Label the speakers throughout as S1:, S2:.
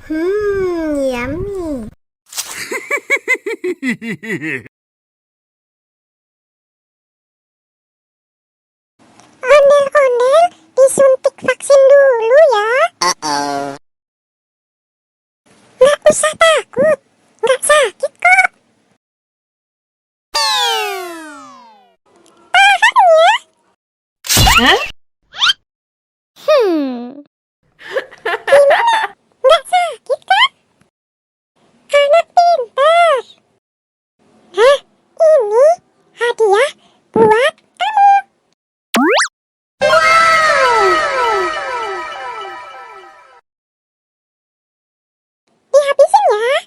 S1: Yummy. Ondel-ondel, disuntik vaksin dulu ya. Nggak usah takut, nggak sakit kok. Tahan ya.
S2: Hah?
S1: Gimana? Nggak sakit kan? Anak pintar. Hah? Ini hadiah buat kamu. Wow! Dihabisin ya.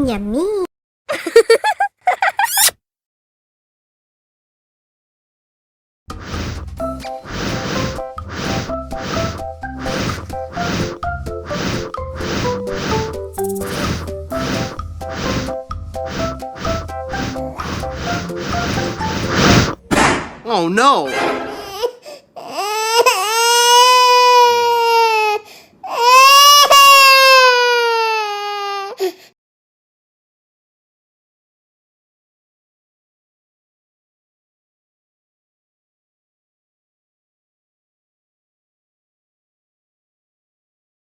S1: Yummy.
S3: Oh no!